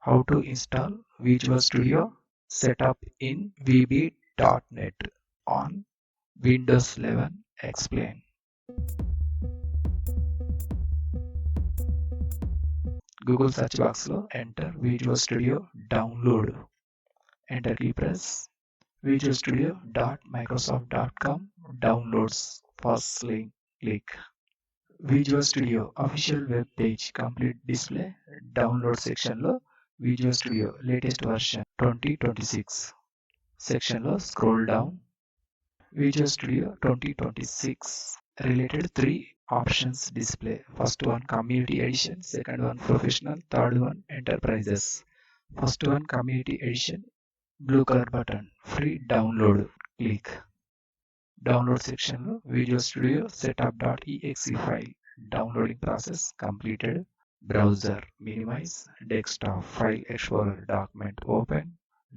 How to install Visual Studio setup in VB.NET on Windows 11 explain. Google search box లో enter Visual Studio download. Enter key press. visualstudio.microsoft.com downloads first link click. Visual Studio official web page complete display download section లో Visual Studio latest version 2026 section లో scroll down. Visual Studio 2026 related three options display. First one community edition, second one professional, third one enterprises. First one community edition, blue color button, free download, click. Download section లో Visual Studio setup.exe file downloading process completed. Browser minimize, desktop file explorer document open.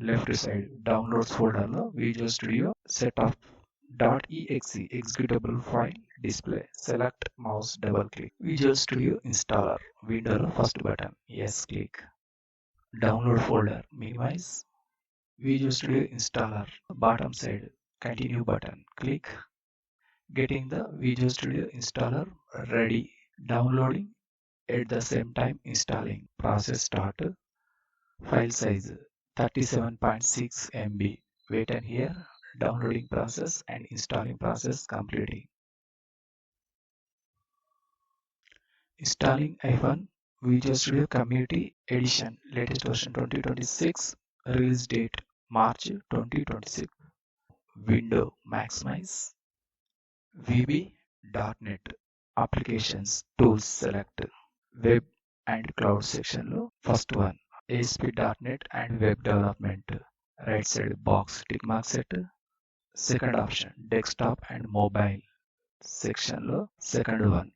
Left side downloads folder లో Visual Studio setup.exe executable file display. Select mouse double click. Visual Studio installer window లో first button, yes click. Download folder minimize. Visual Studio installer bottom side continue button, click. Getting the Visual Studio installer ready. Downloading at the same time installing. Process start. File size 37.6 MB. Wait and hear. Downloading process and installing process completing. Installing iPhone Visual Studio Community Edition latest version 2026. Release date March 2026. Window maximize. VB.NET applications tools select. Web and cloud section లో first one ASP.NET and web development. Right side box tick mark set. Second option desktop and mobile section లో second one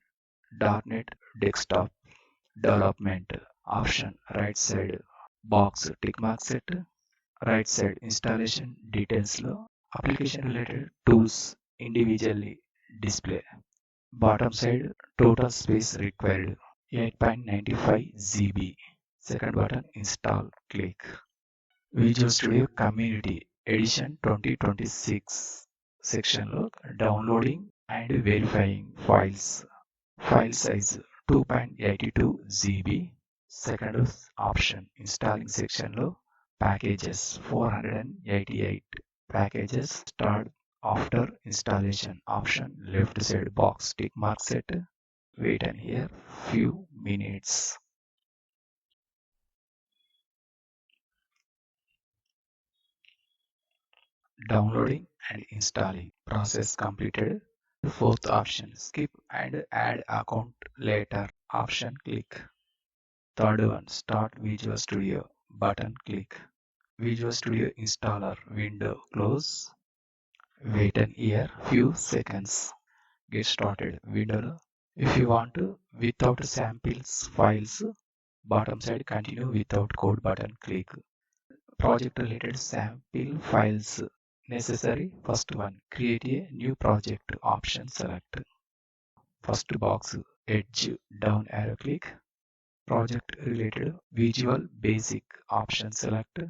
.NET desktop development option. Right side box tick mark set. Right side installation details లో application related tools individually display. Bottom side total space required 8.95 GB. Second button install, click. Visual Studio Community Edition 2026 section లో downloading and verifying files. File size 2.82 GB. Second option installing section లో packages 488 packages start after installation option. Left side box tick mark set. Wait and hear few minutes. Downloading and installing process completed. Fourth option skip and add account later option, click. Third one start Visual Studio button, click. Visual Studio installer window close. Wait and hear few seconds. Get started window. If you want to without samples files, bottom side continue without code button, click. Project related sample files necessary. First one create a new project option, select. First box edge down arrow, click. Project related Visual Basic option, select.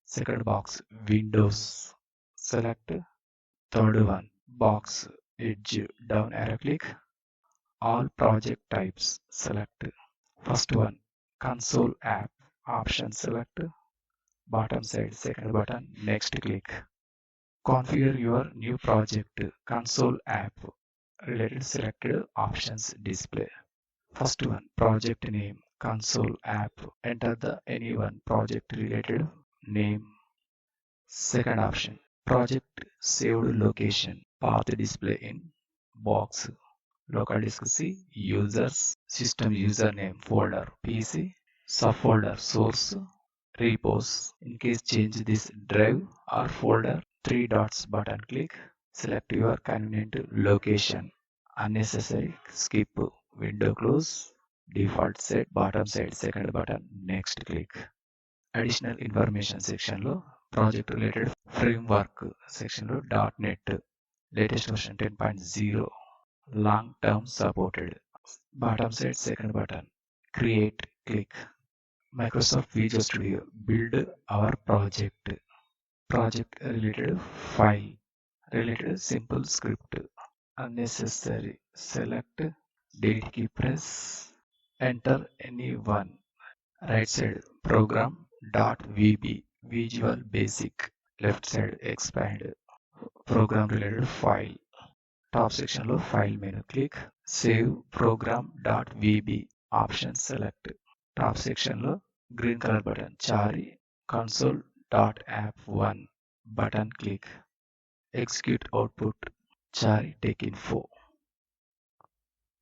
Second box Windows, select. Third one box edge down arrow, click. All project types, select. First one console app option, select. Bottom side second button next, click. Configure your new project console app related selected options display. First one project name console app, enter the any one project related name. Second option project saved location path display in box. Local disk C, users system username folder PC, subfolder source, repos. In case change this drive or folder, three dots button, click. Select your convenient location. Unnecessary skip window close. Default set bottom side second button next, click. Additional information section లో project related framework section లో .NET latest version 10.0 long term supported. Bottom side second button create, click. Microsoft Visual Studio. Build our project. Project related file. Related simple script. Unnecessary. Select delete key press. Enter any one. Right side program dot VB Visual Basic. Left side expand program related file. Top section లో file menu click save program dot VB option select. Top section లో green color button chari console dot app1 button click execute output chari tech info.